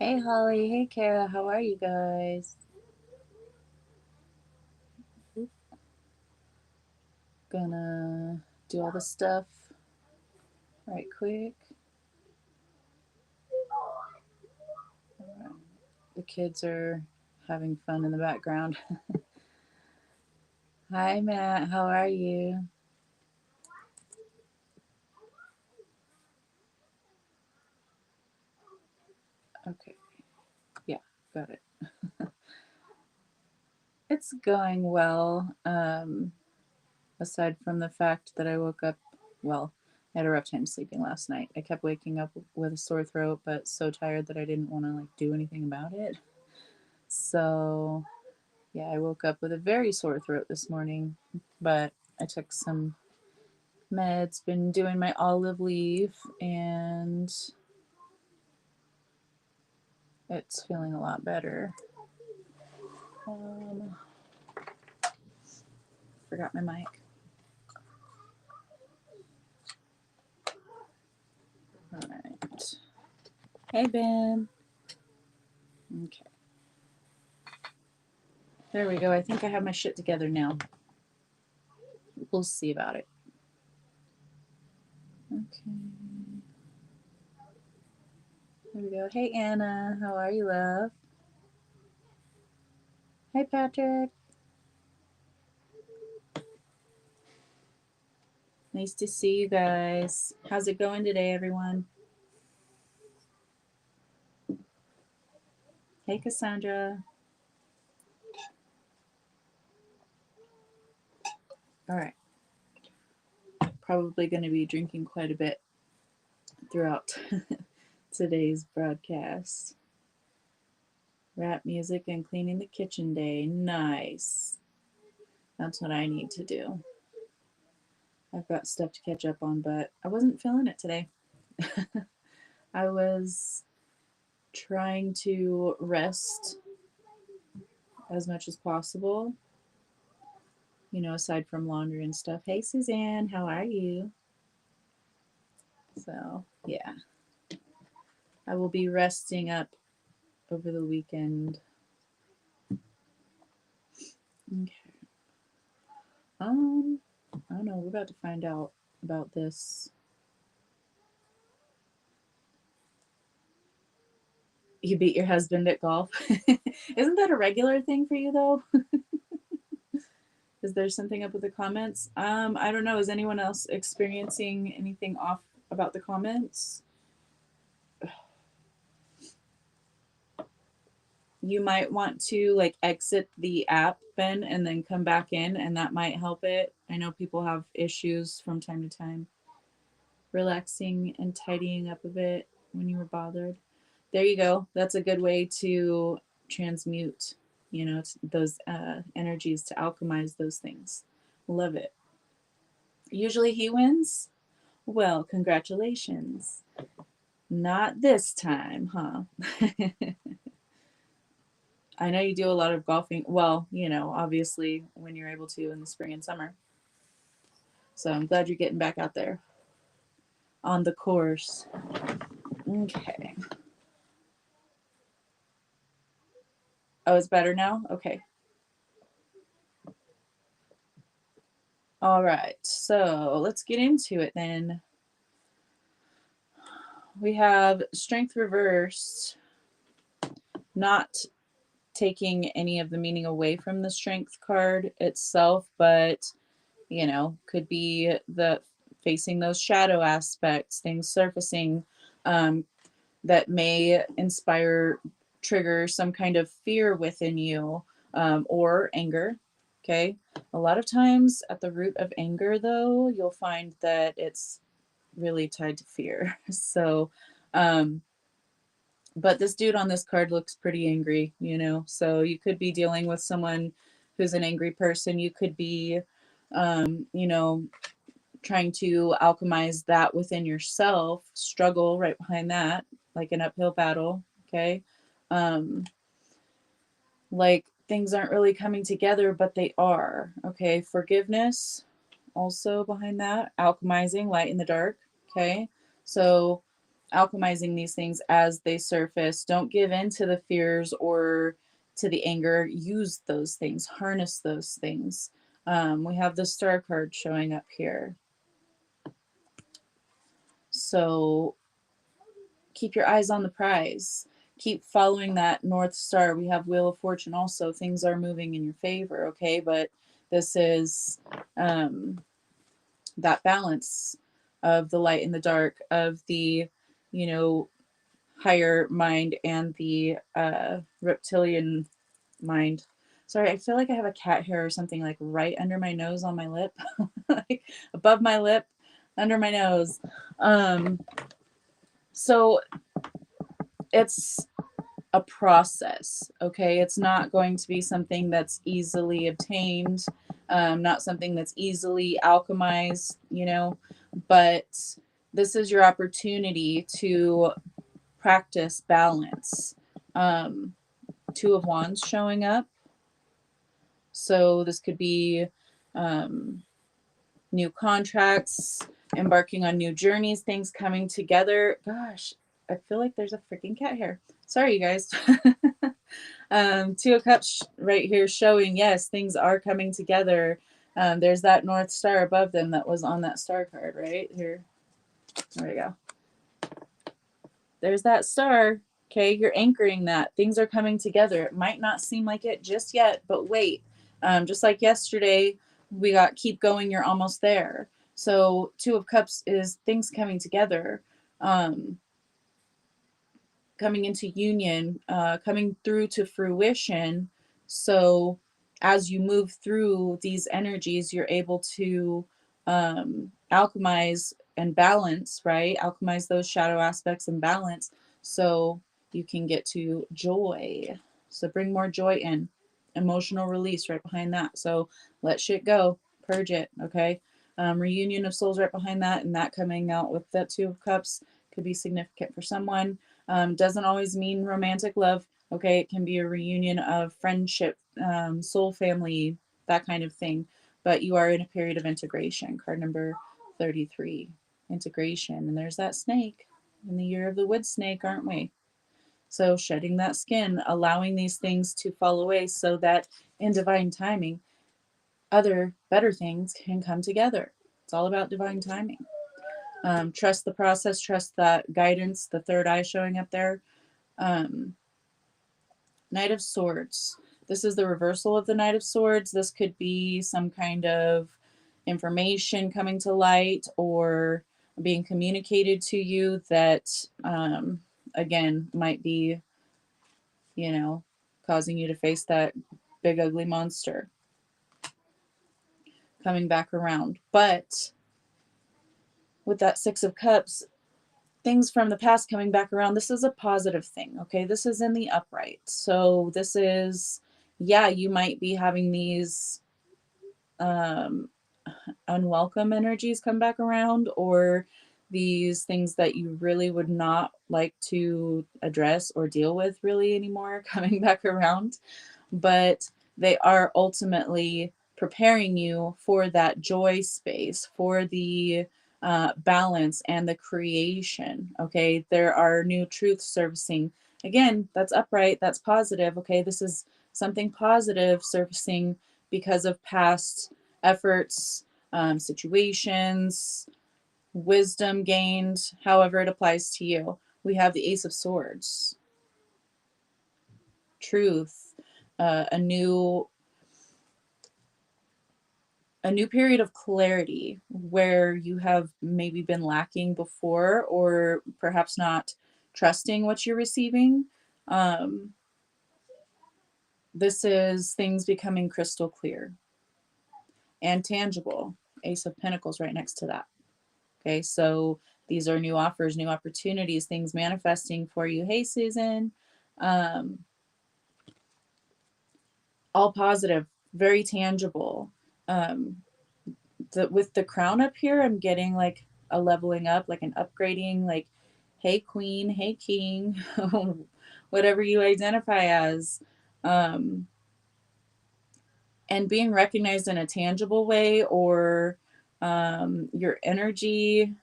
Hey Holly, hey Kara, how are you guys? Gonna do all the stuff right quick. Alright. The kids are having fun in the background. Hi Matt, how are you? Okay, yeah, got it. It's going well. Aside from the fact that I woke up, well, I had a rough time sleeping last night. I kept waking up with a sore throat, but so tired that I didn't want to like do anything about it. So yeah, I woke up with a very sore throat this morning, but I took some meds, been doing my olive leaf, and it's feeling a lot better. Um, Forgot my mic. All right. Hey, Ben. Okay. There we go. I think I have my shit together now. We'll see about it. Okay. There we go. Hey, Anna. How are you, love? Hey, Patrick. Nice to see you guys. How's it going today, everyone? Hey, Cassandra. All right. Probably going to be drinking quite a bit throughout today's broadcast. Rap music and cleaning the kitchen day. Nice. That's what I need to do. I've got stuff to catch up on, but I wasn't feeling it today. I was trying to rest as much as possible, you know, aside from laundry and stuff. Hey, Suzanne, how are you? So, yeah, I will be resting up over the weekend. Okay. I don't know. We're about to find out about this. You beat your husband at golf. Isn't that a regular thing for you though? Is there something up with the comments? I don't know. Is anyone else experiencing anything off about the comments? You might want to like exit the app, Ben, and then come back in, and that might help it. I know people have issues from time to time. Relaxing and tidying up a bit when you were bothered. There you go. That's a good way to transmute, you know, those energies, to alchemize those things. Love it. Usually he wins. Well, congratulations. Not this time, huh? I know you do a lot of golfing. Well, you know, obviously when you're able to in the spring and summer. So I'm glad you're getting back out there on the course. Okay. Oh, it's better now? Okay. All right. So let's get into it then. We have strength reversed, not taking any of the meaning away from the strength card itself, but you know, could be the facing those shadow aspects, things surfacing um, that may inspire, trigger some kind of fear within you, or anger. Okay. A lot of times at the root of anger, though, you'll find that it's really tied to fear. So, um, but this dude on this card looks pretty angry, you know, so you could be dealing with someone who's an angry person. You could be, you know, trying to alchemize that within yourself, struggle right behind that, like an uphill battle. Okay. Um, like things aren't really coming together, but they are. Okay. Forgiveness also behind that, alchemizing light in the dark. Okay. So alchemizing these things as they surface. Don't give in to the fears or to the anger. Use those things, harness those things. We have the star card showing up here. So keep your eyes on the prize. Keep following that North Star. We have Wheel of Fortune also. Things are moving in your favor, okay? But this is that balance of the light and the dark, of the, you know, higher mind and the reptilian mind. Sorry, I feel like I have a cat hair or something like right under my nose on my lip, like above my lip, under my nose. So it's a process, okay? It's not going to be something that's easily obtained, not something that's easily alchemized, you know, but this is your opportunity to practice balance. Two of Wands showing up. So this could be new contracts, embarking on new journeys, things coming together. Gosh, I feel like there's a freaking cat here. Sorry, you guys. Two of Cups right here showing, yes, things are coming together. There's that North Star above them that was on that star card right here. There we go. There's that star. Okay, you're anchoring that. Things are coming together. It might not seem like it just yet, but wait. Just like yesterday, we got keep going, you're almost there. So Two of Cups is things coming together, coming into union, coming through to fruition. So as you move through these energies, you're able to alchemize and balance, right? Alchemize those shadow aspects and balance so you can get to joy. So bring more joy in. Emotional release right behind that. So let shit go, purge it, okay? Reunion of souls right behind that, and that coming out with that Two of Cups could be significant for someone. Doesn't always mean romantic love, okay? It can be a reunion of friendship, soul family, that kind of thing. But you are in a period of integration. Card number 33, integration. And there's that snake in the year of the wood snake, aren't we? So shedding that skin, allowing these things to fall away so that in divine timing, other better things can come together. It's all about divine timing. Trust the process, trust that guidance, the third eye showing up there. Knight of Swords. This is the reversal of the Knight of Swords. This could be some kind of information coming to light or being communicated to you that, again, might be, you know, causing you to face that big ugly monster coming back around. But with that Six of Cups, things from the past coming back around, this is a positive thing, okay? This is in the upright. So this is, yeah, you might be having these unwelcome energies come back around, or these things that you really would not like to address or deal with really anymore coming back around. But they are ultimately preparing you for that joy space, for the balance and the creation. Okay, there are new truths surfacing. Again, that's upright, that's positive. Okay, this is something positive surfacing because of past efforts, situations, wisdom gained, however it applies to you. We have the Ace of Swords, truth, a new period of clarity where you have maybe been lacking before, or perhaps not trusting what you're receiving. This is things becoming crystal clear and tangible. Ace of Pentacles right next to that. Okay, so these are new offers, new opportunities, things manifesting for you. Hey, Susan. All positive, very tangible. With the crown up here, I'm getting like a leveling up, like an upgrading, like, hey, queen, hey, king, whatever you identify as. And being recognized in a tangible way, or your energy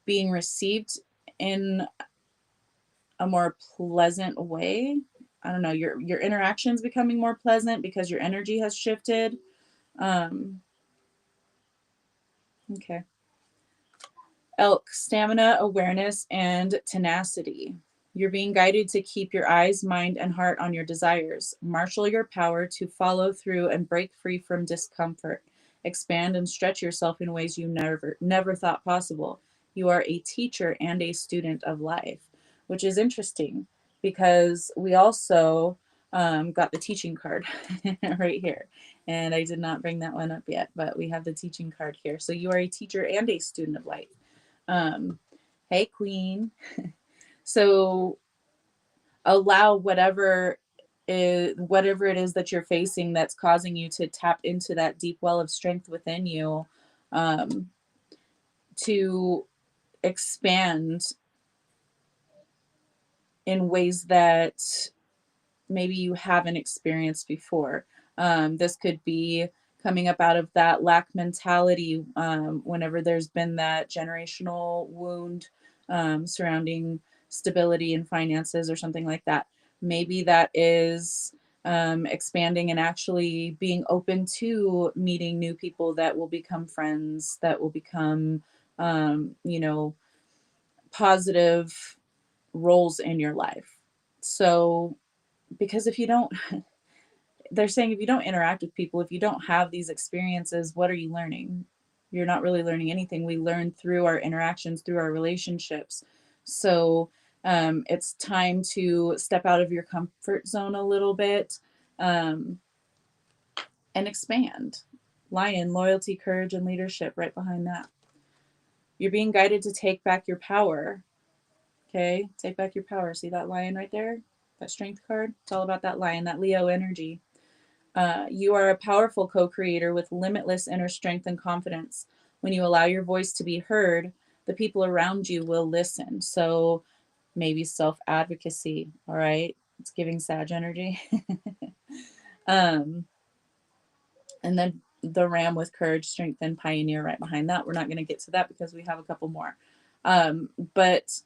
being received in a more pleasant way. I don't know, your interactions becoming more pleasant because your energy has shifted. Okay. Elk, stamina, awareness, and tenacity. You're being guided to keep your eyes, mind, and heart on your desires. Marshal your power to follow through and break free from discomfort. Expand and stretch yourself in ways you never thought possible. You are a teacher and a student of life, which is interesting because we also got the teaching card right here. And I did not bring that one up yet, but we have the teaching card here. So you are a teacher and a student of life. Hey, Queen. So allow whatever it is that you're facing that's causing you to tap into that deep well of strength within you, to expand in ways that maybe you haven't experienced before. This could be coming up out of that lack mentality, whenever there's been that generational wound surrounding stability and finances or something like that. Maybe that is expanding and actually being open to meeting new people that will become friends, that will become, positive roles in your life. So, because if you don't, they're saying if you don't interact with people, if you don't have these experiences, what are you learning? You're not really learning anything. We learn through our interactions, through our relationships. So it's time to step out of your comfort zone a little bit, and expand. Lion, loyalty, courage, and leadership right behind that. You're being guided to take back your power. Okay, take back your power. See that lion right there? That strength card? It's all about that lion, that Leo energy. You are a powerful co-creator with limitless inner strength and confidence. When you allow your voice to be heard, the people around you will listen. So maybe self-advocacy, all right? It's giving Sag energy. And then the ram with courage, strength, and pioneer right behind that. We're not going to get to that because we have a couple more. But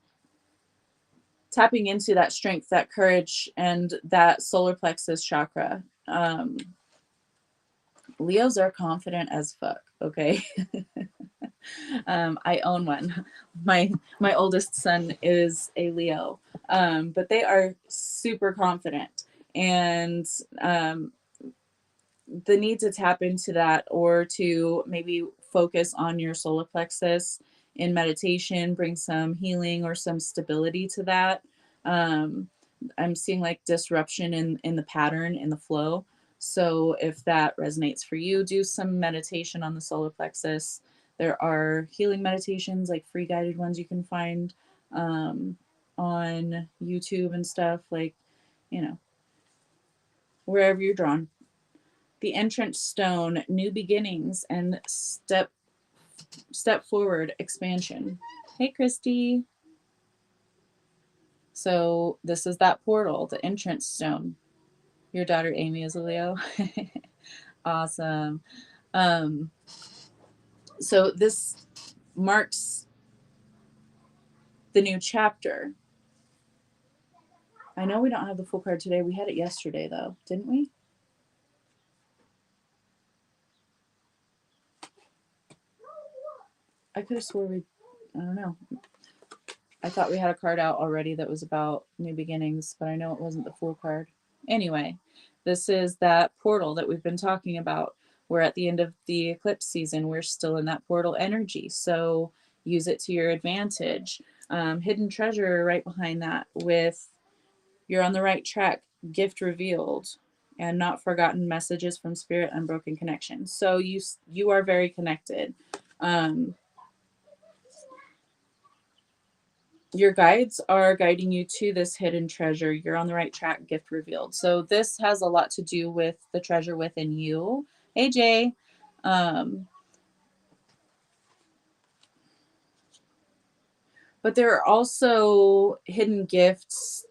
tapping into that strength, that courage, and that solar plexus chakra. Leos are confident as fuck, okay? I own one. My oldest son is a Leo, but they are super confident, and the need to tap into that, or to maybe focus on your solar plexus in meditation, bring some healing or some stability to that. I'm seeing like disruption in the pattern, in the flow. So if that resonates for you, do some meditation on the solar plexus. There are healing meditations, like free guided ones you can find on YouTube and stuff, like, wherever you're drawn. The entrance stone, new beginnings, and step forward, expansion. Hey, Christy. So this is that portal, the entrance stone. Your daughter Amy is a Leo. Awesome. So this marks the new chapter. I know we don't have the full card today. We had it yesterday, though, didn't we? I could have swore I don't know. I thought we had a card out already that was about new beginnings, but I know it wasn't the full card. Anyway, this is that portal that we've been talking about. We're at the end of the eclipse season. We're still in that portal energy. So use it to your advantage. Hidden treasure right behind that with you're on the right track, gift revealed, and not forgotten messages from spirit, unbroken connection. So you are very connected. Your guides are guiding you to this hidden treasure. You're on the right track, gift revealed. So this has a lot to do with the treasure within you. Hey, Jay. But there are also hidden gifts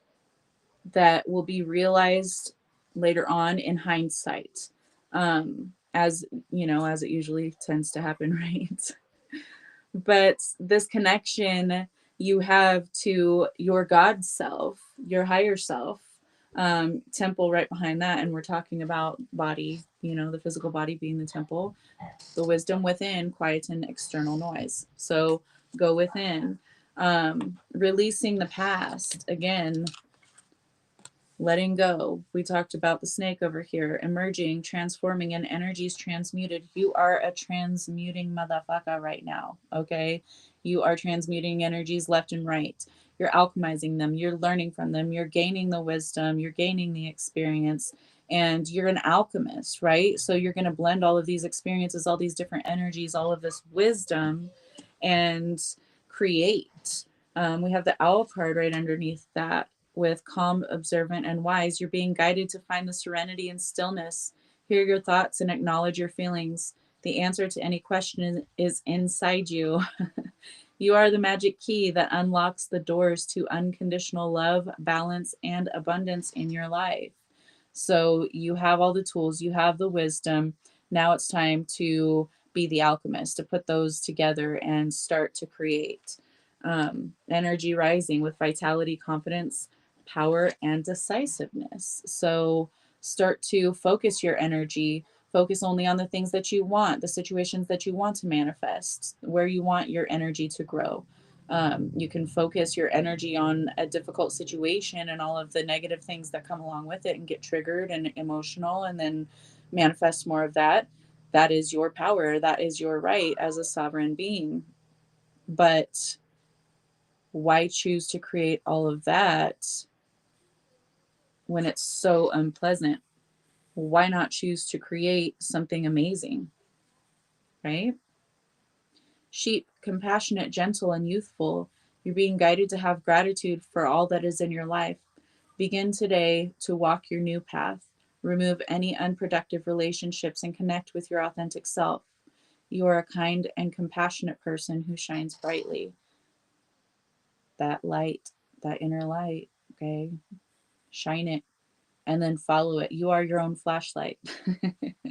that will be realized later on in hindsight. As you know, as it usually tends to happen, right? But this connection you have to your God self, your higher self, temple right behind that. And we're talking about body, you know, the physical body being the temple, the wisdom within, quieten external noise. So go within, releasing the past. Again, letting go. We talked about the snake over here, emerging, transforming, and energies transmuted. You are a transmuting motherfucker right now, okay? You are transmuting energies left and right. You're alchemizing them, you're learning from them, you're gaining the wisdom, you're gaining the experience, and you're an alchemist, right? So you're going to blend all of these experiences, all these different energies, all of this wisdom, and create. We have the owl card right underneath that with calm, observant, and wise. You're being guided to find the serenity and stillness. Hear your thoughts and acknowledge your feelings. The answer to any question is inside you. You are the magic key that unlocks the doors to unconditional love, balance, and abundance in your life. So you have all the tools, you have the wisdom. Now it's time to be the alchemist, to put those together and start to create. Energy rising with vitality, confidence, power, and decisiveness. So start to focus your energy, focus only on the things that you want, the situations that you want to manifest, where you want your energy to grow. You can focus your energy on a difficult situation and all of the negative things that come along with it and get triggered and emotional and then manifest more of that. That is your power. That is your right as a sovereign being. But why choose to create all of that when it's so unpleasant? Why not choose to create something amazing, right? Sheep, compassionate, gentle, and youthful. You're being guided to have gratitude for all that is in your life. Begin today to walk your new path. Remove any unproductive relationships and connect with your authentic self. You are a kind and compassionate person who shines brightly. That light, that inner light, okay? Shine it and then follow it. You are your own flashlight. They're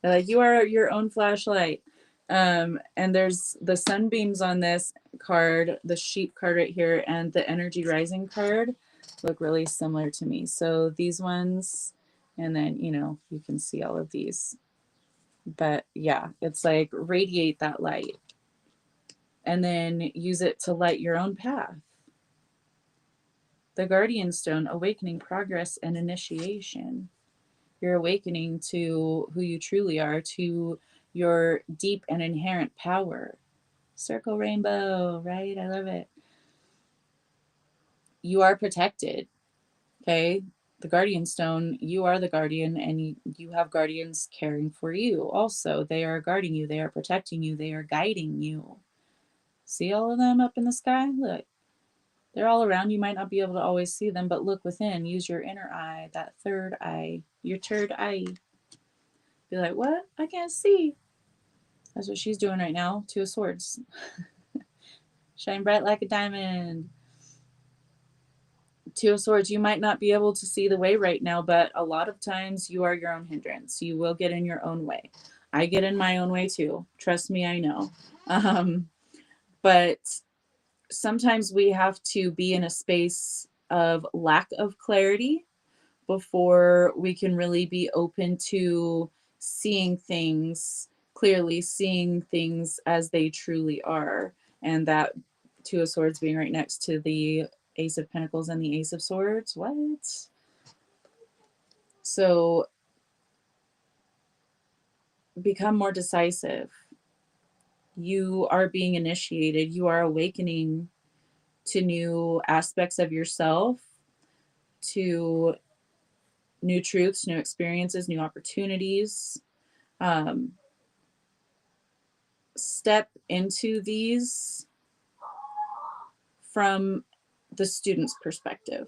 like, you are your own flashlight. And there's the sunbeams on this card, the sheep card right here, and the energy rising card look really similar to me. So these ones, and then, you know, you can see all of these. But yeah, it's like radiate that light and then use it to light your own path. The Guardian Stone, awakening, progress, and initiation. You're awakening to who you truly are, to your deep and inherent power. Circle rainbow, right? I love it. You are protected, okay? The Guardian Stone, you are the guardian, and you have guardians caring for you also. They are guarding you, they are protecting you, they are guiding you. See all of them up in the sky? Look, they're all around. You might not be able to always see them, but look within. Use your inner eye, that third eye, your third eye. Be like, what? I can't see. That's what she's doing right now. Two of Swords. Shine bright like a diamond. Two of Swords, you might not be able to see the way right now, but a lot of times you are your own hindrance. You will get in your own way. I get in my own way too. Trust me, I know. But sometimes we have to be in a space of lack of clarity before we can really be open to seeing things clearly, seeing things as they truly are. And that Two of Swords being right next to the Ace of Pentacles and the Ace of Swords. What? So become more decisive. You are being initiated. You are awakening to new aspects of yourself, to new truths, new experiences, new opportunities. Um, Step into these from the student's perspective.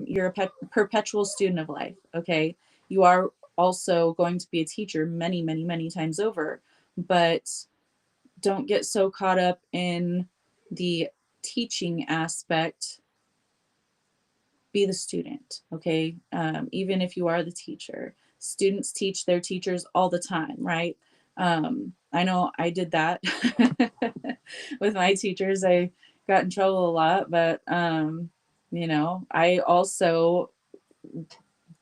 You're a perpetual student of life, okay? You are also going to be a teacher many, many, many times over, but don't get so caught up in the teaching aspect. Be the student, okay? Even if you are the teacher, students teach their teachers all the time, right? I know I did that with my teachers. I got in trouble a lot, but I also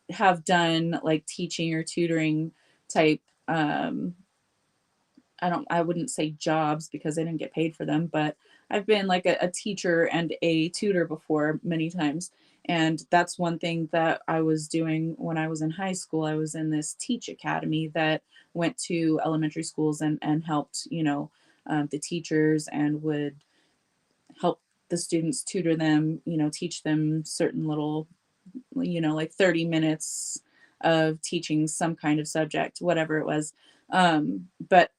have done like teaching or tutoring type I wouldn't say jobs because I didn't get paid for them, but I've been like a teacher and a tutor before many times. And that's one thing that I was doing when I was in high school. I was in this teach academy that went to elementary schools and helped, the teachers and would help the students, tutor them, teach them certain little, like 30 minutes of teaching some kind of subject, whatever it was. But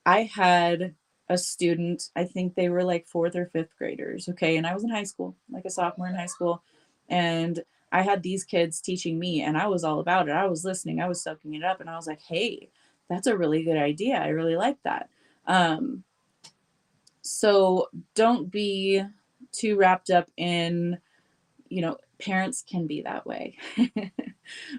I had a student, I think they were like fourth or fifth graders. Okay. And I was in high school, like a sophomore in high school. And I had these kids teaching me, and I was all about it. I was listening, I was soaking it up, and I was like, hey, that's a really good idea. I really like that. Um, so don't be too wrapped up in, parents can be that way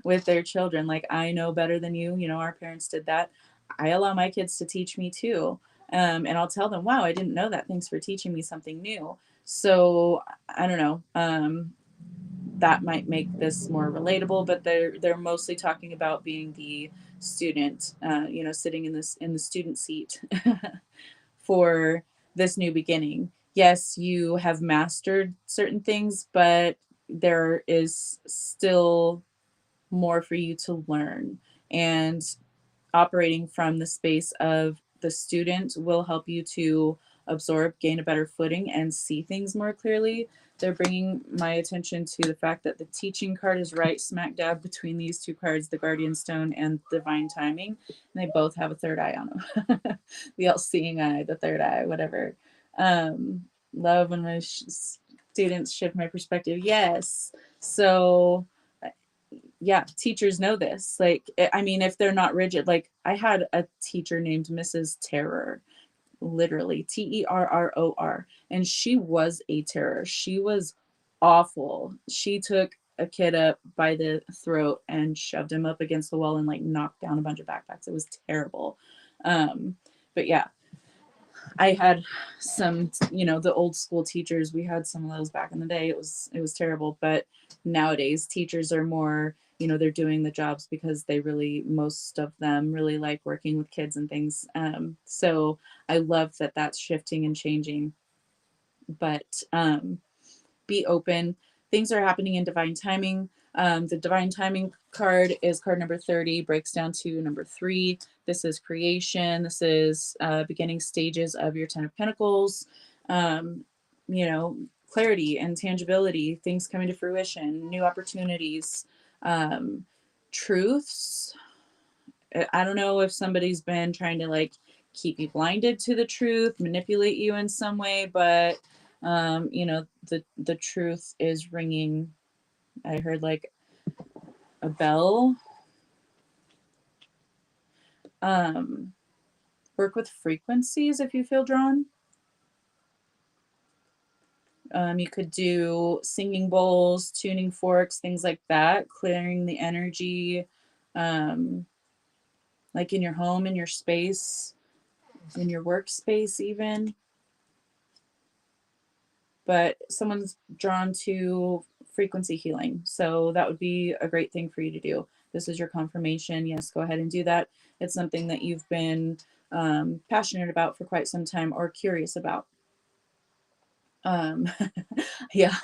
with their children. Like, I know better than you. Our parents did that. I allow my kids to teach me too. And I'll tell them, wow, I didn't know that. Thanks for teaching me something new. So I don't know. That might make this more relatable, but they're mostly talking about being the student, sitting in the student seat for this new beginning. Yes, you have mastered certain things, but there is still more for you to learn. And operating from the space of the student will help you to absorb, gain a better footing, and see things more clearly. They're bringing my attention to the fact that the teaching card is right smack dab between these two cards, the Guardian Stone and Divine Timing. And they both have a third eye on them. The all seeing eye, the third eye, whatever. Love when my students shift my perspective. Yes. So yeah, teachers know this. Like, I mean, if they're not rigid, like I had a teacher named Mrs. Terror, literally Terror, and she was a terror. She was awful. She took a kid up by the throat and shoved him up against the wall and like knocked down a bunch of backpacks. It was terrible. But yeah, I had some, the old school teachers. We had some of those back in the day. It was terrible. But nowadays, teachers are more, they're doing the jobs because most of them really like working with kids and things. So I love that that's shifting and changing. But be open. Things are happening in divine timing. The divine timing card is card number 30, breaks down to number 3. This is creation. This is beginning stages of your 10 of Pentacles. Um, clarity and tangibility, things coming to fruition, new opportunities, truths. I don't know if somebody's been trying to like keep you blinded to the truth, manipulate you in some way, but the truth is ringing. I heard like a bell. Work with frequencies if you feel drawn. You could do singing bowls, tuning forks, things like that, clearing the energy, like in your home, in your space, in your workspace even. But someone's drawn to frequency healing. So that would be a great thing for you to do. This is your confirmation. Yes, go ahead and do that. It's something that you've been passionate about for quite some time or curious about. Um, yeah,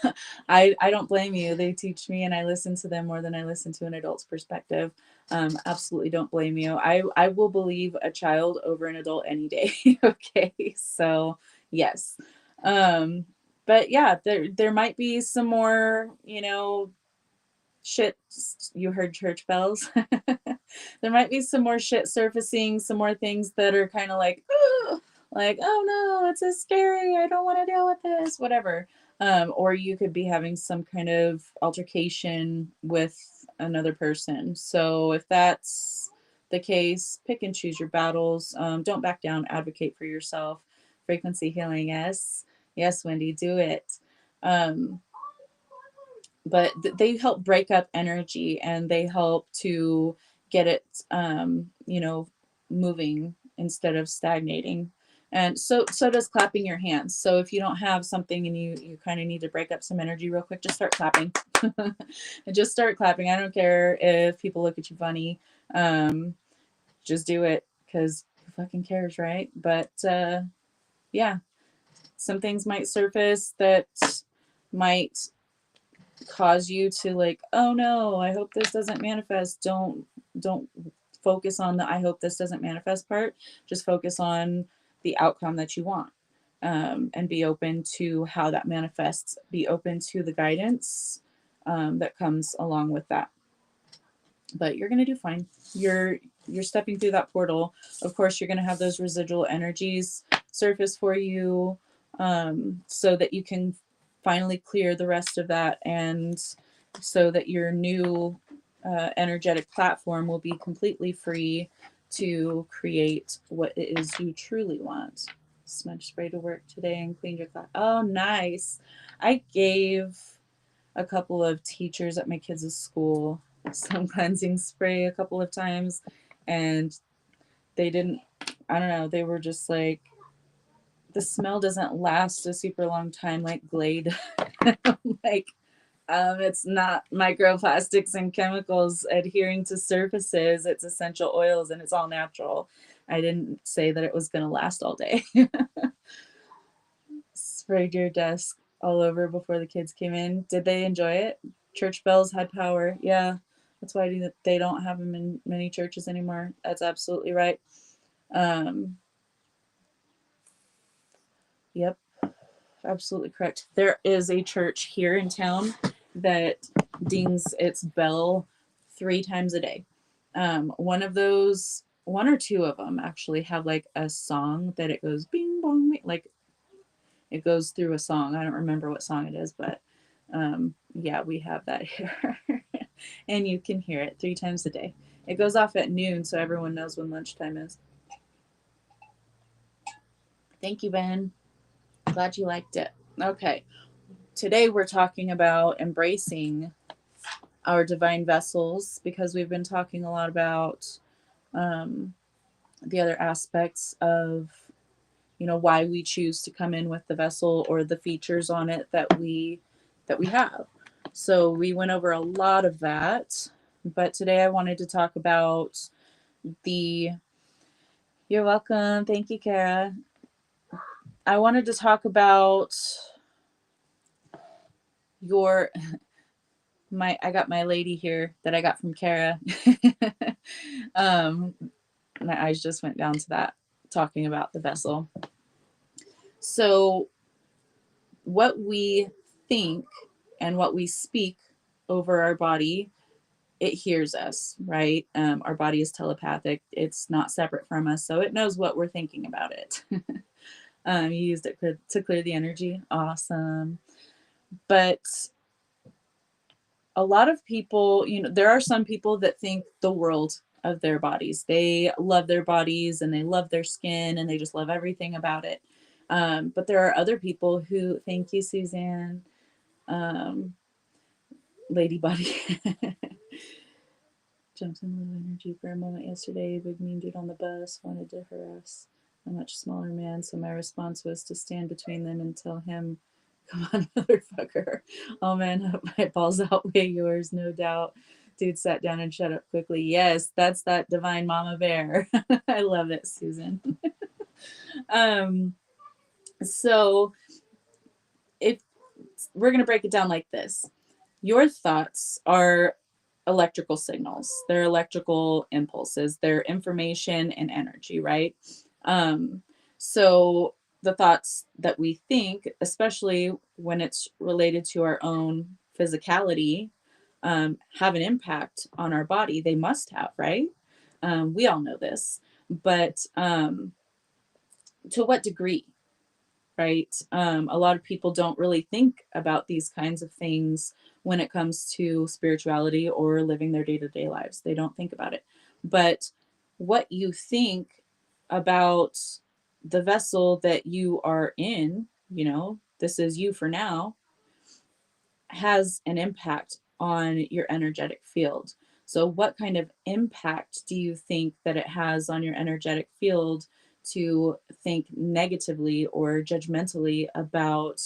I don't blame you. They teach me and I listen to them more than I listen to an adult's perspective. Absolutely don't blame you. I will believe a child over an adult any day. Okay, so yes. Um, but yeah, there might be some more, shit. You heard church bells. There might be some more shit surfacing, some more things that are kind of like, like, oh no, it's so scary. I don't want to deal with this, whatever. Or you could be having some kind of altercation with another person. So if that's the case, pick and choose your battles. Don't back down, advocate for yourself. Frequency healing, yes. Yes, Wendy, do it. But they help break up energy and they help to get it moving instead of stagnating. And so does clapping your hands. So if you don't have something and you kind of need to break up some energy real quick, just start clapping. And just start clapping. I don't care if people look at you funny. Just do it, because who fucking cares, right? But yeah, some things might surface that might cause you to like, oh no, I hope this doesn't manifest. Don't focus on the I hope this doesn't manifest part. Just focus on the outcome that you want, and be open to how that manifests. Be open to the guidance that comes along with that. But you're gonna do fine. You're stepping through that portal. Of course, you're gonna have those residual energies surface for you, so that you can finally clear the rest of that, and so that your new energetic platform will be completely free to create what it is you truly want. Smudge spray to work today and cleaned your class. Oh, nice. I gave a couple of teachers at my kids' school some cleansing spray a couple of times, and they didn't, I don't know, they were just like, the smell doesn't last a super long time like Glade. Like, it's not microplastics and chemicals adhering to surfaces. It's essential oils and it's all natural. I didn't say that it was going to last all day. Sprayed your desk all over before the kids came in. Did they enjoy it? Church bells had power. Yeah, that's why they don't have them in many churches anymore. That's absolutely right. Yep, absolutely correct. There is a church here in town that dings its bell 3 times a day. One of those, one or two of them actually have like a song that it goes bing bong, like it goes through a song. I don't remember what song it is, but yeah, we have that here. And you can hear it 3 times a day. It goes off at noon, so everyone knows when lunchtime is. Thank you, Ben. Glad you liked it. Okay. Today we're talking about embracing our divine vessels, because we've been talking a lot about the other aspects of, why we choose to come in with the vessel, or the features on it that we have. So we went over a lot of that, but today I wanted to talk about the, you're welcome, thank you, Kara. I wanted to talk about your, I got my lady here that I got from Kara. My eyes just went down to that, talking about the vessel. So what we think and what we speak over our body, it hears us, right? Our body is telepathic. It's not separate from us, so it knows what we're thinking about it. You used it to clear the energy. Awesome. But a lot of people, there are some people that think the world of their bodies. They love their bodies and they love their skin and they just love everything about it. But there are other people who, thank you, Suzanne, Lady Body, jumped in low energy for a moment yesterday. Big mean dude on the bus wanted to harass a much smaller man, so my response was to stand between them and tell him, come on, motherfucker. Oh man, my balls outweigh yours, no doubt. Dude sat down and shut up quickly. Yes, that's that divine mama bear. I love it, Susan. So if we're going to break it down like this, your thoughts are electrical signals. They're electrical impulses. They're information and energy, right? So the thoughts that we think, especially when it's related to our own physicality, have an impact on our body. They must have, right? We all know this, but to what degree, right? A lot of people don't really think about these kinds of things when it comes to spirituality or living their day-to-day lives. They don't think about it. But what you think about the vessel that you are in, this is you for now, has an impact on your energetic field. So what kind of impact do you think that it has on your energetic field to think negatively or judgmentally about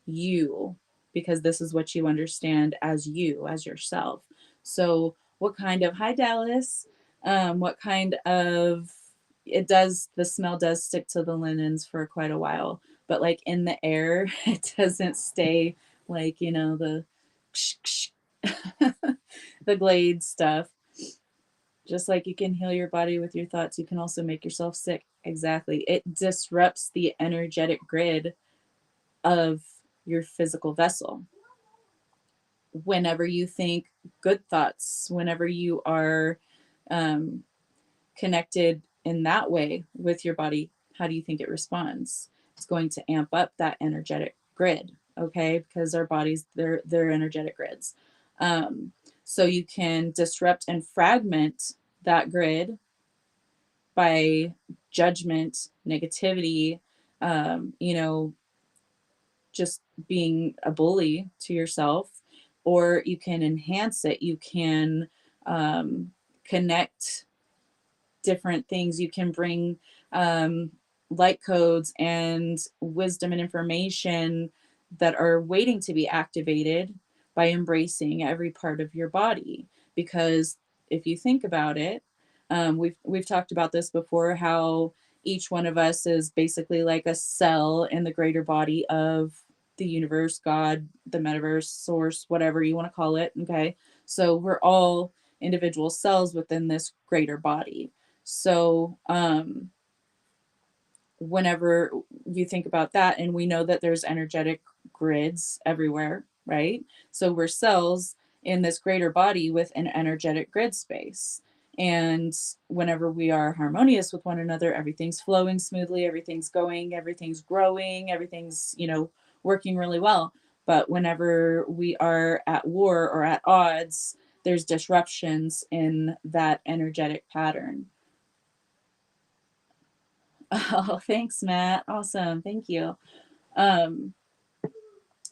you, because this is what you understand as you, as yourself? So what kind of, hi Dallas, what kind of, it does, the smell does stick to the linens for quite a while, but like in the air it doesn't stay, like, you know, the the Glade stuff. Just like you can heal your body with your thoughts, you can also make yourself sick. Exactly, it disrupts the energetic grid of your physical vessel. Whenever you think good thoughts, whenever you are um, connected in that way with your body, how do you think it responds? It's going to amp up that energetic grid, okay? Because our bodies, they're energetic grids. Um, so you can disrupt and fragment that grid by judgment, negativity, you know, just being a bully to yourself, or you can enhance it. You can connect different things. You can bring light codes and wisdom and information that are waiting to be activated by embracing every part of your body. Because if you think about it, we've talked about this before, how each one of us is basically like a cell in the greater body of the universe, God, the metaverse, source, whatever you want to call it. Okay, so we're all individual cells within this greater body. So whenever you think about that, and we know that there's energetic grids everywhere, right? So we're cells in this greater body with an energetic grid space. And whenever we are harmonious with one another, everything's flowing smoothly, everything's going, everything's growing, everything's, you know, working really well. But whenever we are at war or at odds, there's disruptions in that energetic pattern. Oh, thanks, Matt. Awesome. Thank you. Um,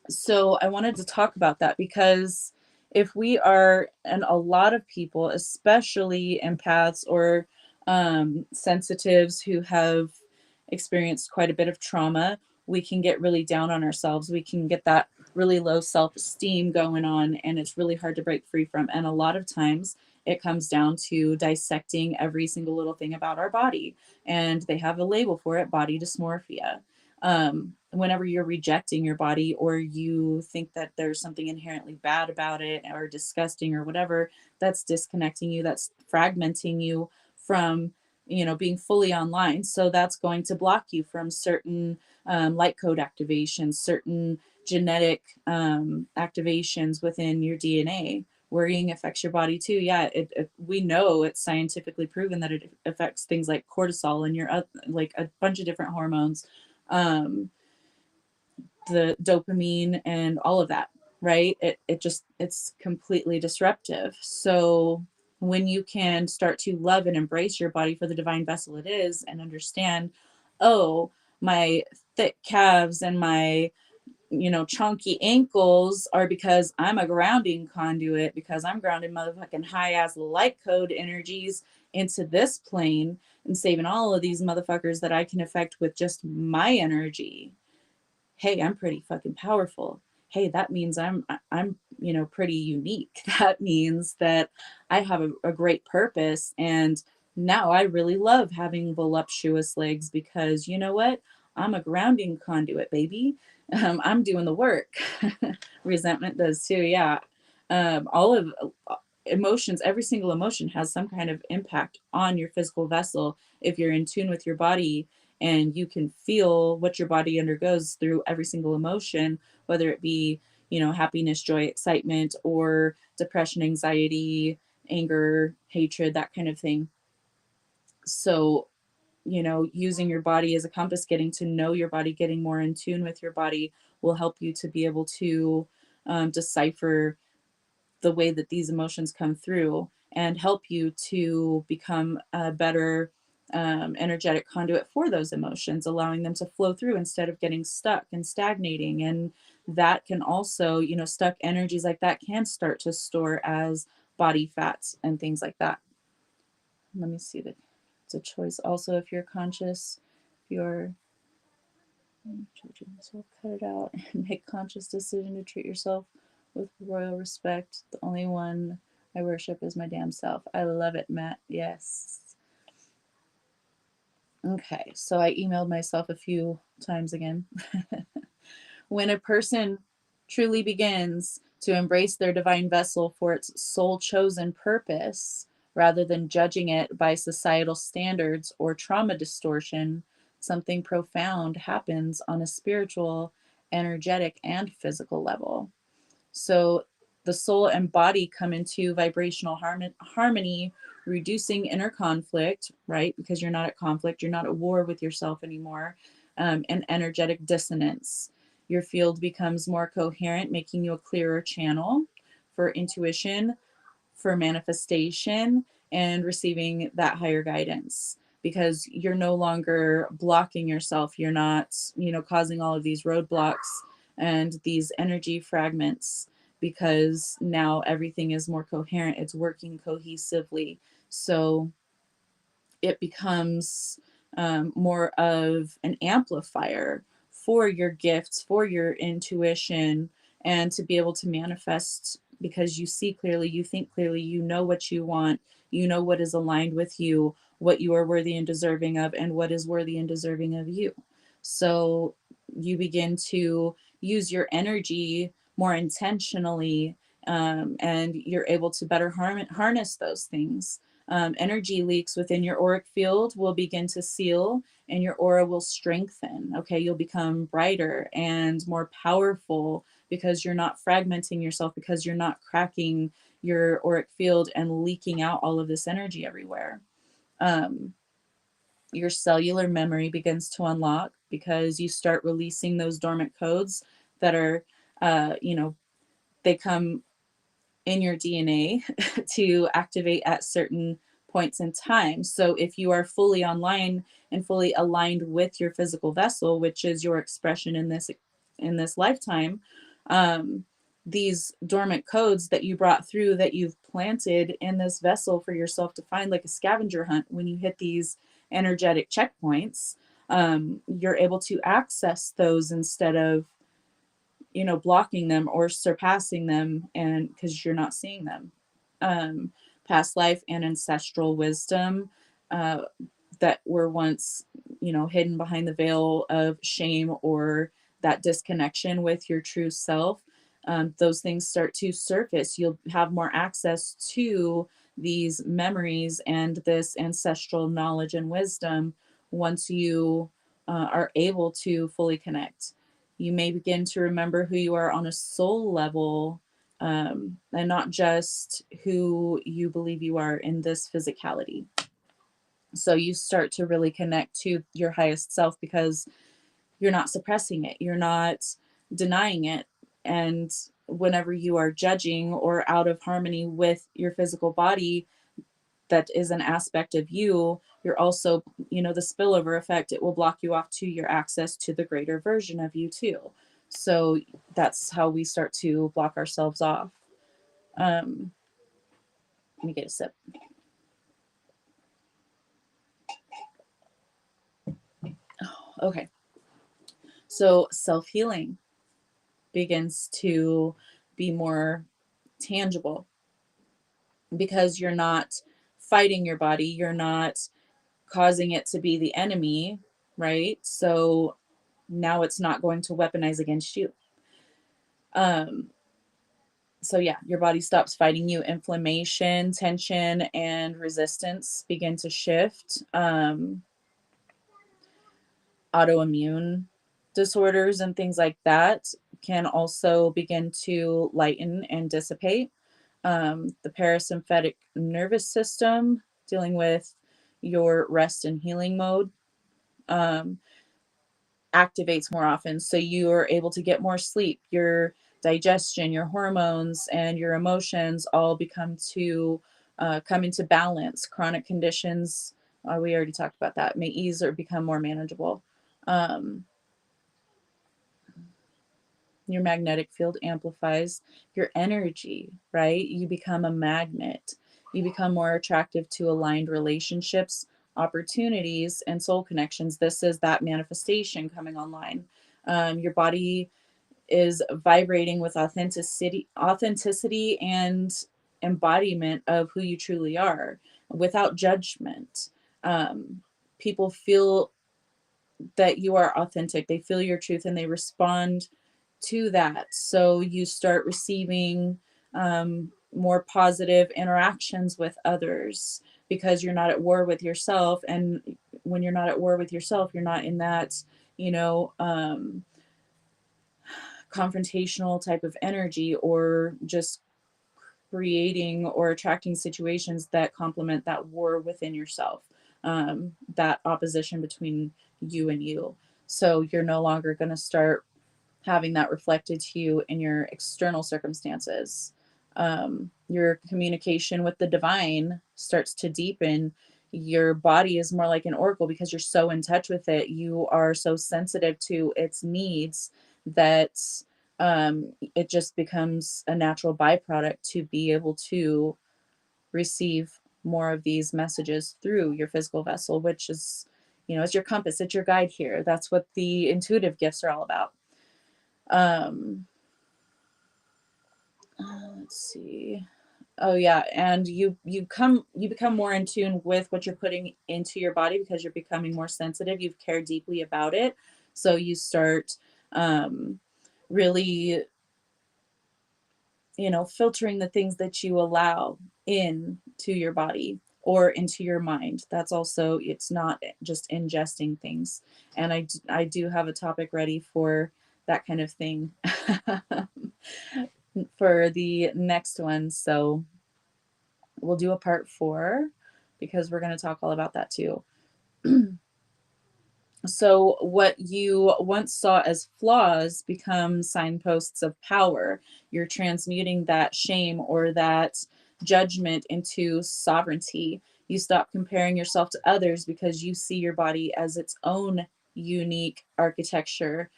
so I wanted to talk about that because if we are, and a lot of people, especially empaths or sensitives who have experienced quite a bit of trauma, we can get really down on ourselves. We can get that really low self-esteem going on, and it's really hard to break free from. And a lot of times it comes down to dissecting every single little thing about our body. And they have a label for it, body dysmorphia. Whenever you're rejecting your body, or you think that there's something inherently bad about it or disgusting or whatever, that's disconnecting you, that's fragmenting you from, you know, being fully online. So that's going to block you from certain light code activations, certain genetic activations within your DNA. Worrying affects your body too. Yeah, we know it's scientifically proven that it affects things like cortisol and your like a bunch of different hormones, um, the dopamine and all of that, right? It just, it's completely disruptive. So when you can start to love and embrace your body for the divine vessel it is, and understand, oh, my thick calves and my, you know, chunky ankles are because I'm a grounding conduit, because I'm grounding motherfucking high ass light code energies into this plane and saving all of these motherfuckers that I can affect with just my energy. Hey, I'm pretty fucking powerful. Hey, that means I'm, you know, pretty unique. That means that I have a great purpose. And now I really love having voluptuous legs, because you know what? I'm a grounding conduit, baby. I'm doing the work. Resentment does too. Yeah. All of emotions, every single emotion has some kind of impact on your physical vessel. If you're in tune with your body and you can feel what your body undergoes through every single emotion, whether it be, you know, happiness, joy, excitement, or depression, anxiety, anger, hatred, that kind of thing. So, you know, using your body as a compass, getting to know your body, getting more in tune with your body will help you to be able to decipher the way that these emotions come through, and help you to become a better energetic conduit for those emotions, allowing them to flow through instead of getting stuck and stagnating. And that can also, you know, stuck energies like that can start to store as body fats and things like that. Let me see that it's a choice. Also, if you're conscious, if you're judging yourself, cut it out and make conscious decision to treat yourself with royal respect. The only one I worship is my damn self. I love it, Matt. Yes. Okay, so I emailed myself a few times again. When a person truly begins to embrace their divine vessel for its soul chosen purpose, rather than judging it by societal standards or trauma distortion, something profound happens on a spiritual, energetic, and physical level. So the soul and body come into vibrational harmony, reducing inner conflict, right? Because you're not at conflict, you're not at war with yourself anymore, and energetic dissonance. Your field becomes more coherent, making you a clearer channel for intuition, for manifestation, and receiving that higher guidance, because you're no longer blocking yourself. You're not, causing all of these roadblocks and these energy fragments, because now everything is more coherent. It's working cohesively. So it becomes more of an amplifier for your gifts, for your intuition, and to be able to manifest, because you see clearly, you think clearly, you know what you want, you know what is aligned with you, what you are worthy and deserving of, and what is worthy and deserving of you. So you begin to use your energy more intentionally, and you're able to better harness those things. Energy leaks within your auric field will begin to seal, and your aura will strengthen. Okay, you'll become brighter and more powerful, because you're not fragmenting yourself, because you're not cracking your auric field and leaking out all of this energy everywhere. Your cellular memory begins to unlock, because you start releasing those dormant codes that are, they come in your DNA to activate at certain points in time. So if you are fully online and fully aligned with your physical vessel, which is your expression in this lifetime, these dormant codes that you brought through, that you've planted in this vessel for yourself to find, like a scavenger hunt, when you hit these energetic checkpoints, you're able to access those instead of blocking them or surpassing them, and because you're not seeing them. Past life and ancestral wisdom, uh, that were once hidden behind the veil of shame or that disconnection with your true self, those things start to surface. You'll have more access to these memories and this ancestral knowledge and wisdom once you are able to fully connect. You may begin to remember who you are on a soul level, and not just who you believe you are in this physicality. So you start to really connect to your highest self, because you're not suppressing it, you're not denying it. And whenever you are judging or out of harmony with your physical body, that is an aspect of you, you're also, the spillover effect, it will block you off to your access to the greater version of you too. So that's how we start to block ourselves off. Let me get a sip. Okay. So self-healing begins to be more tangible, because you're not fighting your body, you're not causing it to be the enemy, right? So now it's not going to weaponize against you. So yeah, your body stops fighting you. Inflammation, tension, and resistance begin to shift. Autoimmune disorders and things like that can also begin to lighten and dissipate. The parasympathetic nervous system, dealing with your rest and healing mode, um, activates more often. So you are able to get more sleep. Your digestion, your hormones, and your emotions all come into balance. Chronic conditions, we already talked about that, may ease or become more manageable. Um, Your magnetic field amplifies your energy, right? You become a magnet. You become more attractive to aligned relationships, opportunities, and soul connections. This is that manifestation coming online. Your body is vibrating with authenticity and embodiment of who you truly are without judgment. People feel that you are authentic, they feel your truth, and they respond to that. So you start receiving more positive interactions with others because you're not at war with yourself. And when you're not at war with yourself, you're not in that, you know, confrontational type of energy, or just creating or attracting situations that complement that war within yourself, that opposition between you and you. So you're no longer going to start having that reflected to you in your external circumstances. Your communication with the divine starts to deepen. Your body is more like an oracle because you're so in touch with it. You are so sensitive to its needs that it just becomes a natural byproduct to be able to receive more of these messages through your physical vessel, which is, you know, it's your compass, it's your guide here. That's what the intuitive gifts are all about. Um, let's see. Oh yeah, and you become more in tune with what you're putting into your body because you're becoming more sensitive. You've cared deeply about it, so you start um, really, you know, filtering the things that you allow in to your body or into your mind. That's also, it's not just ingesting things. And I do have a topic ready for that kind of thing for the next one. So we'll do a part 4 because we're going to talk all about that too. So what you once saw as flaws become signposts of power. You're transmuting that shame or that judgment into sovereignty. You stop comparing yourself to others because you see your body as its own unique architecture,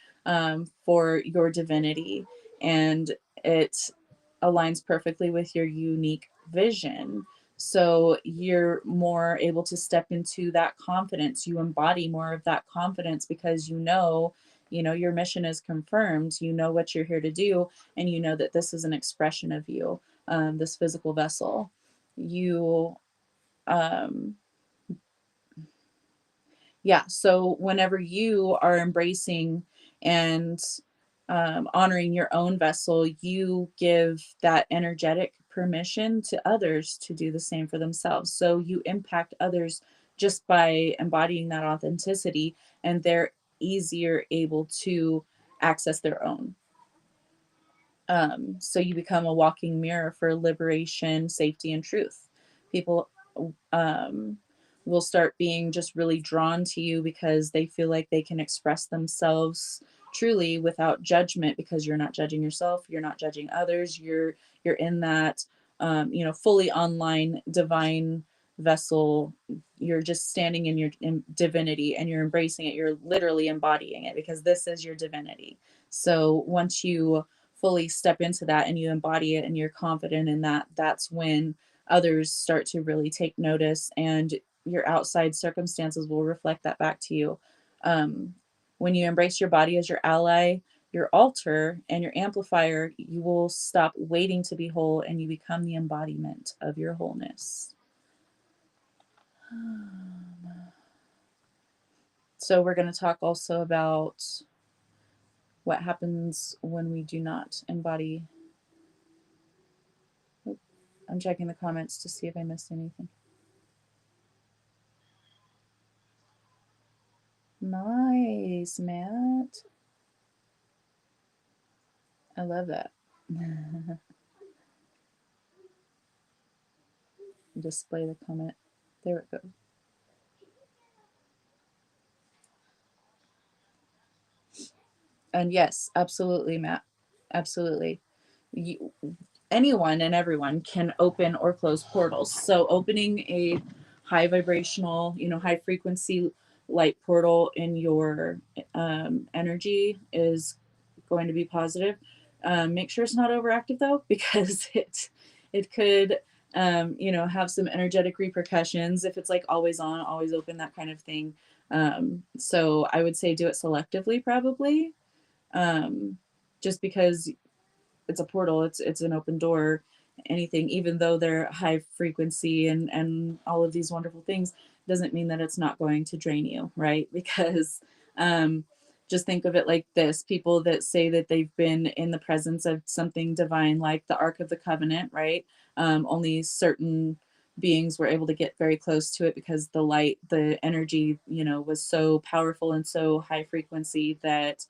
for your divinity, and it aligns perfectly with your unique vision. So you're more able to step into that confidence. You embody more of that confidence because you know, your mission is confirmed. You know what you're here to do, and you know that this is an expression of you, this physical vessel. You, um, yeah. So whenever you are embracing and honoring your own vessel, you give that energetic permission to others to do the same for themselves. So you impact others just by embodying that authenticity, and they're easier able to access their own. So you become a walking mirror for liberation, safety, and truth. People um, will start being just really drawn to you because they feel like they can express themselves truly without judgment, because you're not judging yourself, you're not judging others, you're in that, you know, fully online divine vessel. You're just standing in your divinity, and you're embracing it, you're literally embodying it because this is your divinity. So once you fully step into that and you embody it and you're confident in that, that's when others start to really take notice, and your outside circumstances will reflect that back to you. Um, when you embrace your body as your ally, your altar, and your amplifier, you will stop waiting to be whole and you become the embodiment of your wholeness. So, we're going to talk also about what happens when we do not embody. I'm checking the comments to see if I missed anything. Nice, Matt. I love that. Display the comment. There it goes. And yes, absolutely, Matt. Absolutely. You, anyone and everyone can open or close portals. So opening a high vibrational, you know, high frequency light portal in your energy is going to be positive. Make sure it's not overactive though, because it could you know, have some energetic repercussions if it's like always on, always open, that kind of thing. So I would say do it selectively, probably, just because it's a portal, it's an open door. Anything, even though they're high frequency and all of these wonderful things, doesn't mean that it's not going to drain you, right? Because um just think of it like this: people that say that they've been in the presence of something divine, like the Ark of the Covenant, right? Only certain beings were able to get very close to it because the light, the energy, you know, was so powerful and so high frequency that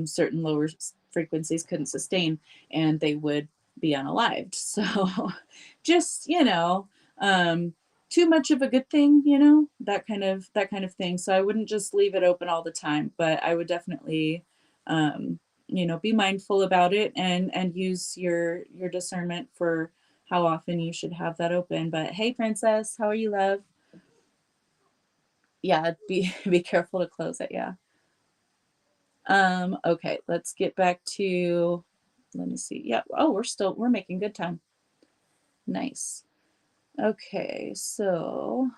certain lower frequencies couldn't sustain, and they would be unalived. So just, you know, too much of a good thing, you know, that kind of thing. So I wouldn't just leave it open all the time, but I would definitely you know, be mindful about it and use your discernment for how often you should have that open. But hey, princess, how are you, love? Yeah, be be careful to close it. Yeah. Okay, let's get back to, let me see. Yeah. Oh, we're making good time. Nice. Okay, so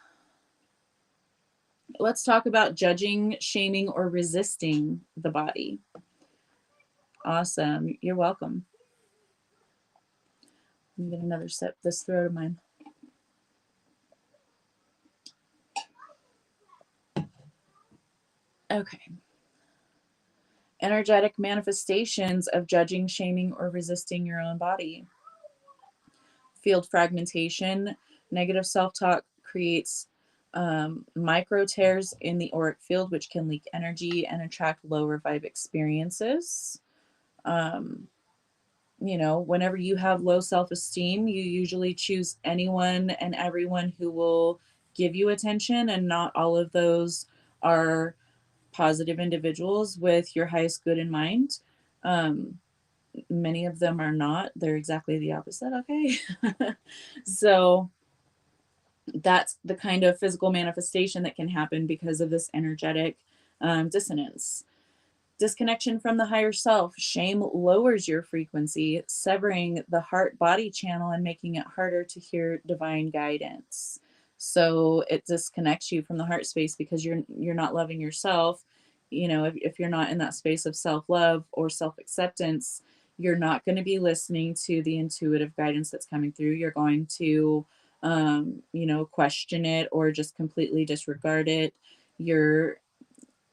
let's talk about judging, shaming, or resisting the body. Awesome. You're welcome. Let me get another sip. This throat of mine. Okay. Energetic manifestations of judging, shaming, or resisting your own body. Field fragmentation. Negative self talk creates micro tears in the auric field, which can leak energy and attract lower vibe experiences. Um, you know, whenever you have low self esteem, you usually choose anyone and everyone who will give you attention, and not all of those are positive individuals with your highest good in mind. Um, Many of them are not, they're exactly the opposite. Okay. So that's the kind of physical manifestation that can happen because of this energetic dissonance. Disconnection from the higher self. Shame lowers your frequency, severing the heart body channel and making it harder to hear divine guidance. So it disconnects you from the heart space because you're not loving yourself. You know, if you're not in that space of self-love or self-acceptance, you're not going to be listening to the intuitive guidance that's coming through. You're going to you know, question it or just completely disregard it. You're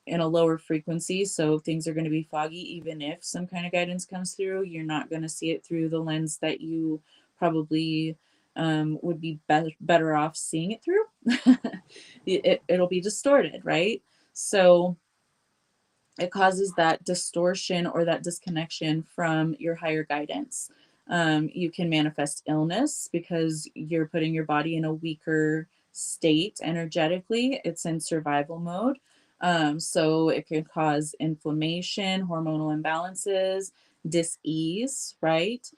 in a lower frequency, so things are going to be foggy. Even if some kind of guidance comes through, you're not going to see it through the lens that you probably would be better off seeing it through. It'll be distorted, right? So it causes that distortion or that disconnection from your higher guidance. You can manifest illness because you're putting your body in a weaker state energetically. It's in survival mode. So it can cause inflammation, hormonal imbalances, dis-ease, right?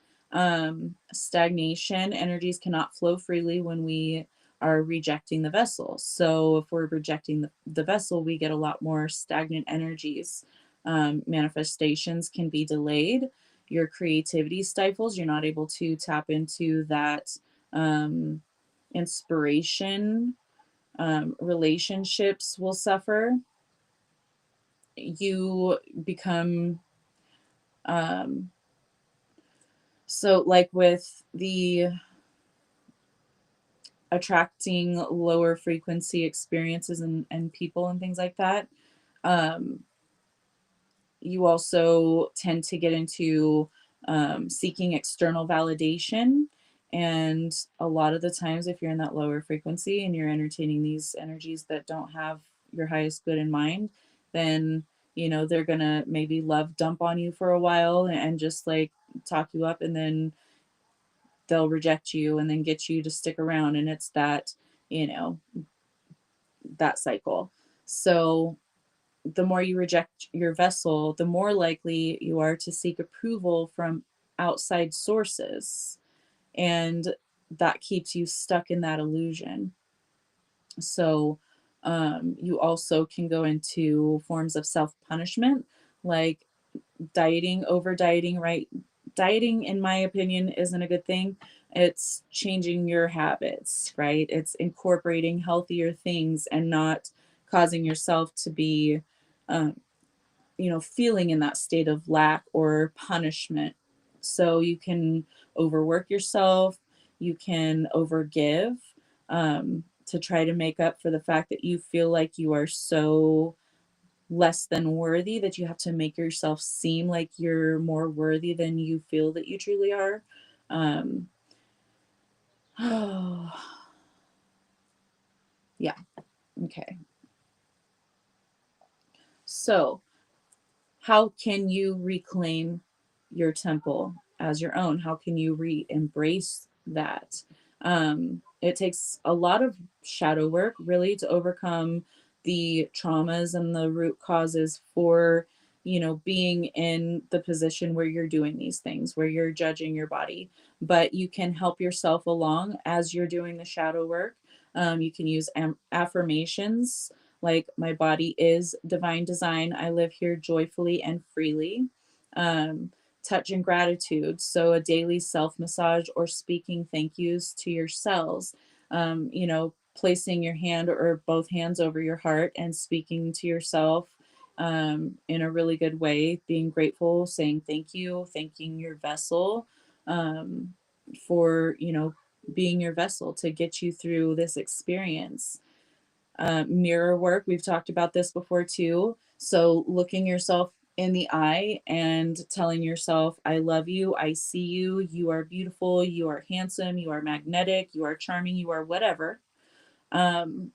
Stagnation. Energies cannot flow freely when we are rejecting the vessel. So if we're rejecting the vessel, we get a lot more stagnant energies. Manifestations can be delayed. Your creativity stifles. You're not able to tap into that inspiration. Relationships will suffer. You become so like with the attracting lower frequency experiences and people and things like that. Um, you also tend to get into seeking external validation. And a lot of the times, if you're in that lower frequency and you're entertaining these energies that don't have your highest good in mind, then, you know, they're going to maybe love dump on you for a while and just like talk you up, and then they'll reject you and then get you to stick around. And it's that, you know, that cycle. So the more you reject your vessel, the more likely you are to seek approval from outside sources. And that keeps you stuck in that illusion. So you also can go into forms of self punishment, like dieting, over dieting, right? Dieting, in my opinion, isn't a good thing. It's changing your habits, right? It's incorporating healthier things and not causing yourself to be, um, feeling in that state of lack or punishment. So you can overwork yourself, you can overgive, to try to make up for the fact that you feel like you are so less than worthy, that you have to make yourself seem like you're more worthy than you feel that you truly are. Um, oh, yeah. Okay. So, how can you reclaim your temple as your own? How can you embrace that? It takes a lot of shadow work, really, to overcome the traumas and the root causes for, being in the position where you're doing these things, where you're judging your body. But you can help yourself along as you're doing the shadow work. You can use affirmations like, my body is divine design. I live here joyfully and freely. Um, Touch and gratitude. So, a daily self massage or speaking thank yous to your cells. Placing your hand or both hands over your heart and speaking to yourself in a really good way, being grateful, saying thank you, thanking your vessel um, for, being your vessel to get you through this experience. Mirror work, we've talked about this before too. So looking yourself in the eye and telling yourself, I love you, I see you, you are beautiful, you are handsome, you are magnetic, you are charming, you are whatever. Um,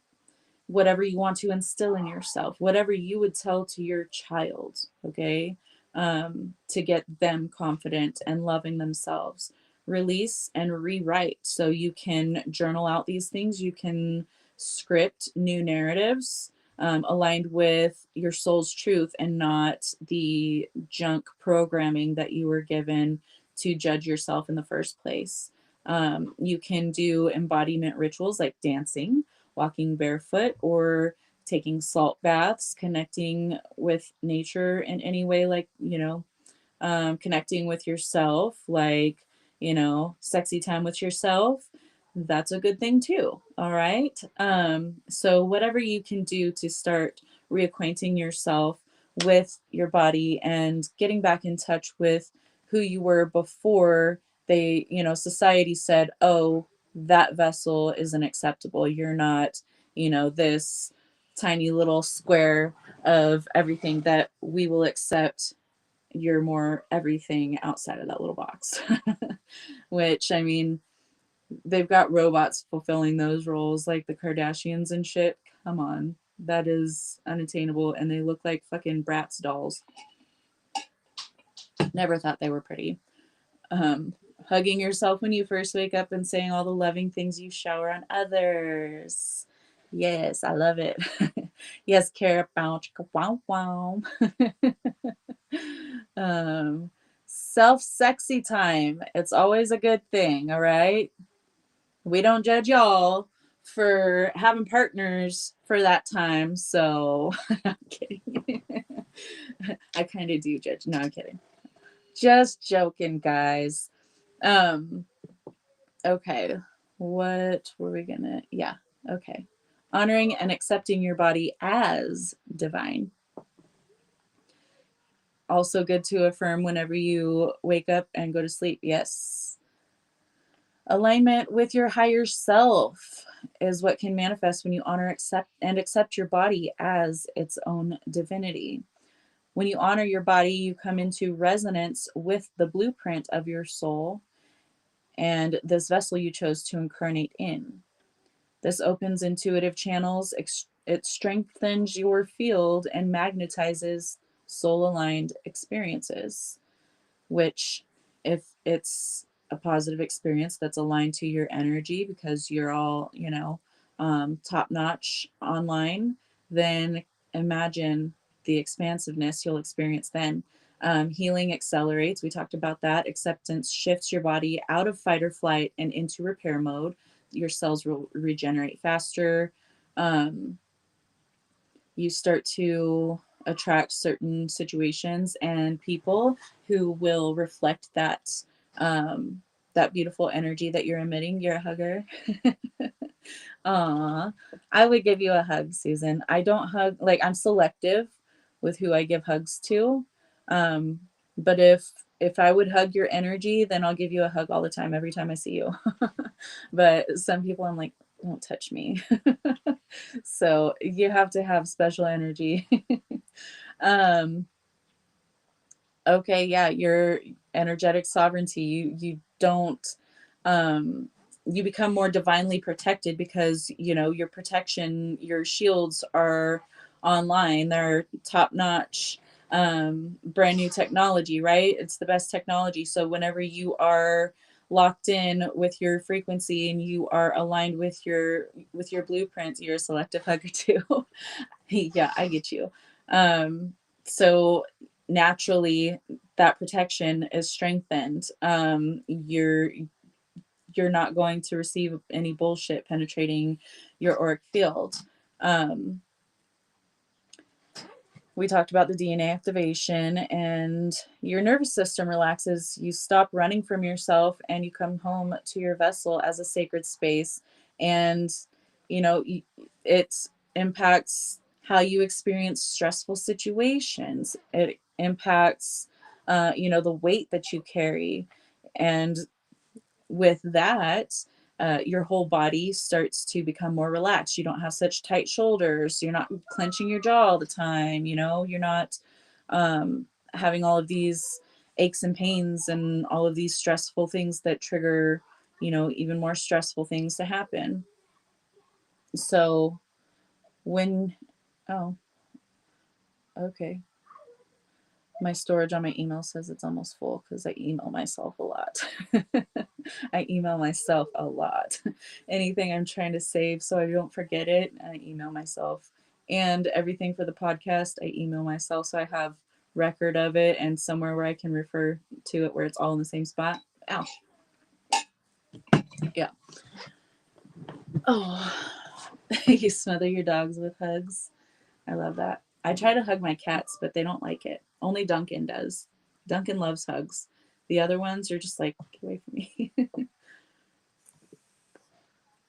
Whatever you want to instill in yourself, whatever you would tell to your child, okay, to get them confident and loving themselves. Release and rewrite. So you can journal out these things, you can script new narratives aligned with your soul's truth and not the junk programming that you were given to judge yourself in the first place. You can do embodiment rituals like dancing, walking barefoot, or taking salt baths, connecting with nature in any way, like, connecting with yourself, like, sexy time with yourself. That's a good thing too. All right. So, whatever you can do to start reacquainting yourself with your body and getting back in touch with who you were before society said, oh, that vessel isn't acceptable. You're not, this tiny little square of everything that we will accept. You're more everything outside of that little box. Which, I mean, they've got robots fulfilling those roles like the Kardashians and shit. Come on. That is unattainable, and they look like fucking Bratz dolls. Never thought they were pretty. Um, Hugging yourself when you first wake up and saying all the loving things you shower on others. Yes, I love it. Yes, care about wow wow. um, Self sexy time. It's always a good thing, all right? We don't judge y'all for having partners for that time. So I'm kidding. I kind of do judge. No, I'm kidding. Just joking, guys. Um, okay. What were we gonna? Yeah. Okay. Honoring and accepting your body as divine. Also good to affirm whenever you wake up and go to sleep. Yes. Alignment with your higher self is what can manifest when you honor, accept your body as its own divinity. When you honor your body, you come into resonance with the blueprint of your soul and this vessel you chose to incarnate in. This opens intuitive channels, it strengthens your field and magnetizes soul aligned experiences, which, if it's a positive experience that's aligned to your energy because you're all, top notch online, then imagine the expansiveness you'll experience then. Healing accelerates. We talked about that. Acceptance shifts your body out of fight or flight and into repair mode. Your cells will regenerate faster. You start to attract certain situations and people who will reflect that beautiful energy that you're emitting. You're a hugger. Aw, I would give you a hug, Susan. I don't hug, like, I'm selective with who I give hugs to. Um, but if I would hug your energy, then I'll give you a hug all the time, every time I see you. But some people I'm like, don't touch me. So you have to have special energy. um, okay, yeah, your energetic sovereignty, you don't you become more divinely protected because your protection, your shields are online. They're top notch, brand new technology, right? It's the best technology. So whenever you are locked in with your frequency and you are aligned with your blueprints, you're a selective hugger too. Yeah, I get you. So naturally that protection is strengthened. You're not going to receive any bullshit penetrating your auric field. Um, we talked about the DNA activation, and your nervous system relaxes. You stop running from yourself and you come home to your vessel as a sacred space. And, you know, it impacts how you experience stressful situations. It impacts, the weight that you carry. And with that, your whole body starts to become more relaxed. You don't have such tight shoulders. You're not clenching your jaw all the time. You're not having all of these aches and pains and all of these stressful things that trigger, even more stressful things to happen. So when, oh, okay. My storage on my email says it's almost full because I email myself a lot. I email myself a lot. Anything I'm trying to save so I don't forget it, I email myself. And everything for the podcast, I email myself so I have record of it and somewhere where I can refer to it where it's all in the same spot. Ouch. Yeah. Oh, you smother your dogs with hugs. I love that. I try to hug my cats, but they don't like it. Only Duncan does. Duncan loves hugs. The other ones are just like, get away from me.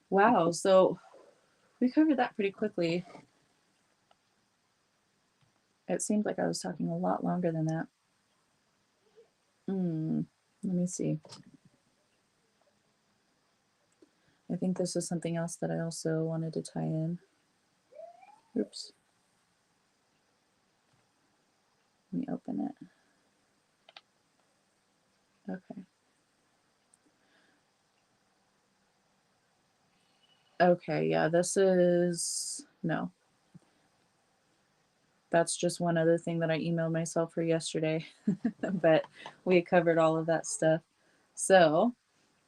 Wow. So we covered that pretty quickly. It seemed like I was talking a lot longer than that. Let me see. I think this is something else that I also wanted to tie in. Oops. Let me open it. Okay. Okay, yeah, this is, no. That's just one other thing that I emailed myself for yesterday, but we covered all of that stuff. So,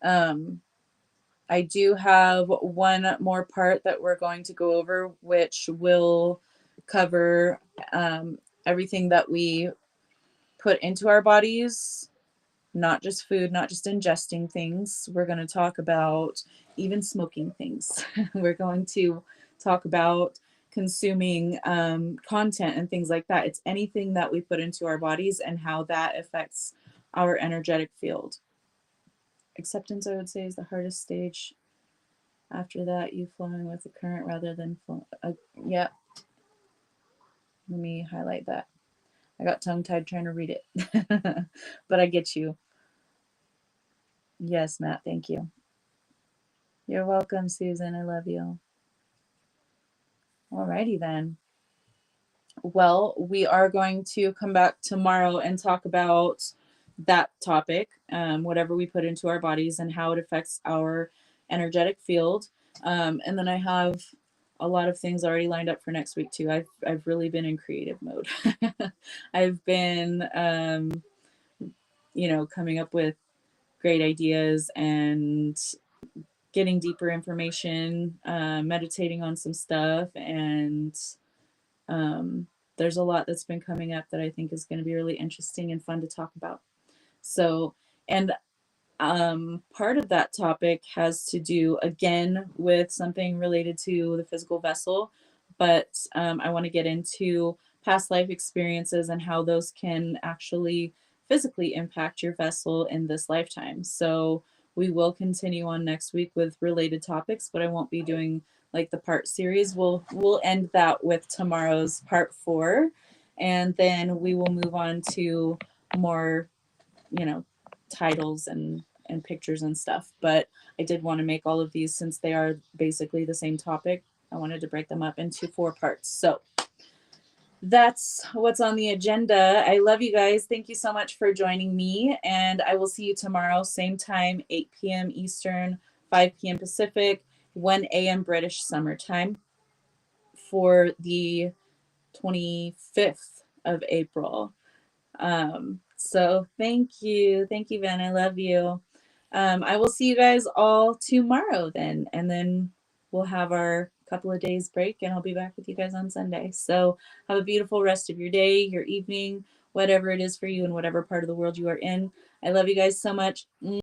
I do have one more part that we're going to go over, which will cover everything that we put into our bodies, not just food, not just ingesting things. We're going to talk about even smoking things. We're going to talk about consuming content and things like that. It's anything that we put into our bodies and how that affects our energetic field. Acceptance, I would say, is the hardest stage. After that, you flowing with the current rather than yep. Let me highlight that. I got tongue tied trying to read it, but I get you. Yes, Matt. Thank you. You're welcome, Susan. I love you. Alrighty then. Well, we are going to come back tomorrow and talk about that topic, whatever we put into our bodies and how it affects our energetic field. And then I have a lot of things already lined up for next week too. I've really been in creative mode. I've been coming up with great ideas and getting deeper information, meditating on some stuff, and there's a lot that's been coming up that I think is going to be really interesting and fun to talk about. So, and part of that topic has to do again with something related to the physical vessel, but I want to get into past life experiences and how those can actually physically impact your vessel in this lifetime. So we will continue on next week with related topics, but I won't be doing like the part series. We'll end that with tomorrow's part 4, and then we will move on to more, you know, titles and pictures and stuff. But I did want to make all of these, since they are basically the same topic, I wanted to break them up into 4 parts. So that's what's on the agenda. I love you guys. Thank you so much for joining me, and I will see you tomorrow, same time, 8 p.m. Eastern, 5 p.m. Pacific, 1 a.m. British Summer Time, for the 25th of April. So thank you. Thank you, Ben. I love you. I will see you guys all tomorrow then. And then we'll have our couple of days break, and I'll be back with you guys on Sunday. So have a beautiful rest of your day, your evening, whatever it is for you in whatever part of the world you are in. I love you guys so much.